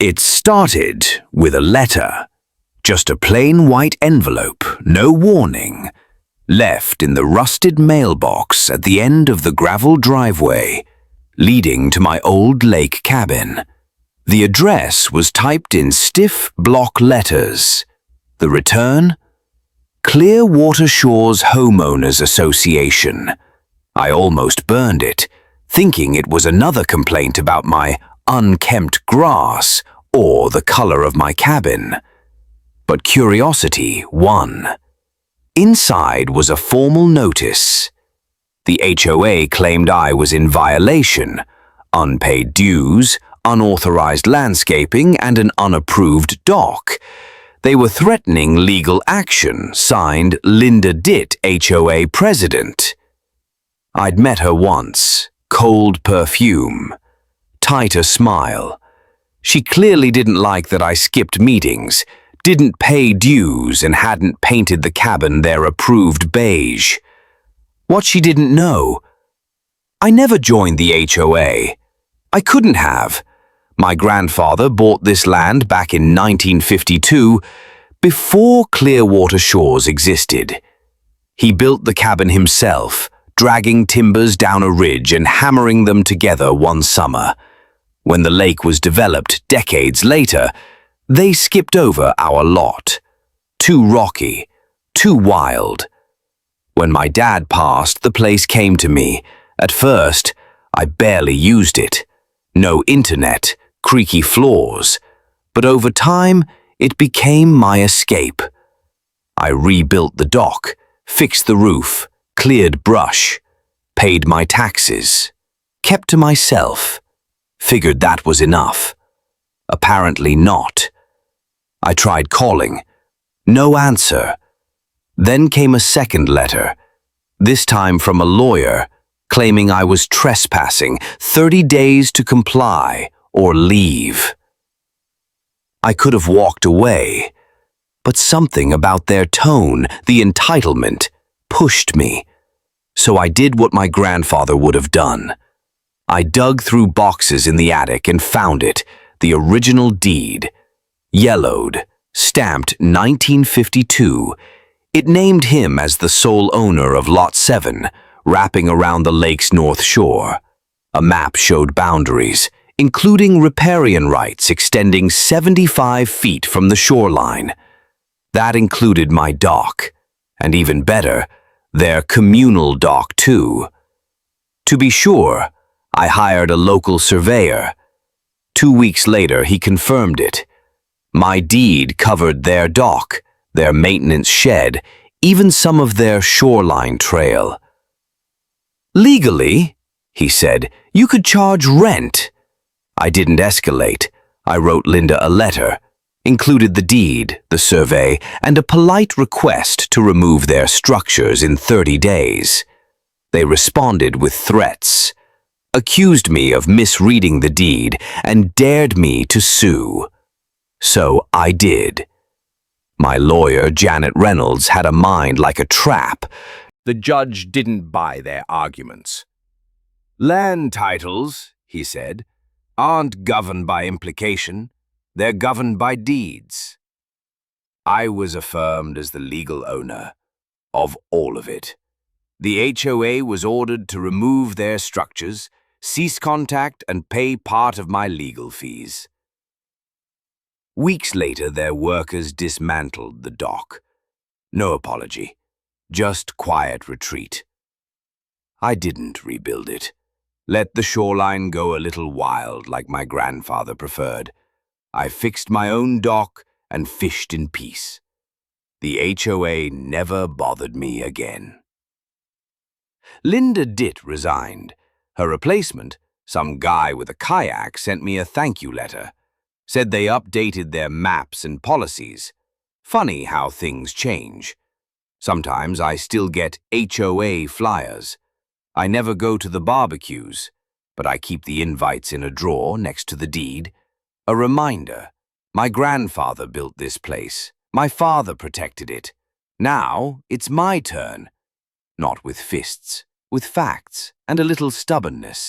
It started with a letter, just a plain white envelope, no warning, left in the rusted mailbox at the end of the gravel driveway leading to my old lake cabin. The address was typed in stiff block letters. The return? Clearwater Shores Homeowners Association. I almost burned it, thinking it was another complaint about my unkempt grass or the color of my cabin. But curiosity won. Inside was a formal notice. The HOA claimed I was in violation, unpaid dues, unauthorized landscaping, and an unapproved dock. They were threatening legal action, signed Linda Ditt, HOA president. I'd met her once, cold perfume, tighter smile. She clearly didn't like that I skipped meetings, didn't pay dues, and hadn't painted the cabin their approved beige. What she didn't know: I never joined the HOA. I couldn't have. My grandfather bought this land back in 1952, before Clearwater Shores existed. He built the cabin himself, dragging timbers down a ridge and hammering them together one summer. When the lake was developed decades later, they skipped over our lot. Too rocky, too wild. When my dad passed, the place came to me. At first, I barely used it. No internet, creaky floors. But over time, it became my escape. I rebuilt the dock, fixed the roof, cleared brush, paid my taxes, kept to myself. Figured that was enough. Apparently not. I tried calling. No answer. Then came a second letter, this time from a lawyer, claiming I was trespassing, 30 days to comply or leave. I could have walked away, but something about their tone, the entitlement, pushed me. So I did what my grandfather would have done. I dug through boxes in the attic and found it, the original deed. Yellowed, stamped 1952. It named him as the sole owner of Lot 7, wrapping around the lake's north shore. A map showed boundaries, including riparian rights extending 75 feet from the shoreline. That included my dock, and even better, their communal dock too. To be sure, I hired a local surveyor. 2 weeks later, he confirmed it. My deed covered their dock, their maintenance shed, even some of their shoreline trail. Legally, he said, you could charge rent. I didn't escalate. I wrote Linda a letter, included the deed, the survey, and a polite request to remove their structures in 30 days. They responded with threats, accused me of misreading the deed, and dared me to sue. So I did. My lawyer, Janet Reynolds, had a mind like a trap. The judge didn't buy their arguments. Land titles, he said, aren't governed by implication. They're governed by deeds. I was affirmed as the legal owner of all of it. The HOA was ordered to remove their structures, cease contact, and pay part of my legal fees. Weeks later, their workers dismantled the dock. No apology, just quiet retreat. I didn't rebuild it. Let the shoreline go a little wild like my grandfather preferred. I fixed my own dock and fished in peace. The HOA never bothered me again. Linda Ditt resigned. Her replacement, some guy with a kayak, sent me a thank you letter. Said they updated their maps and policies. Funny how things change. Sometimes I still get HOA flyers. I never go to the barbecues, but I keep the invites in a drawer next to the deed. A reminder. My grandfather built this place. My father protected it. Now it's my turn. Not with fists, with facts and a little stubbornness.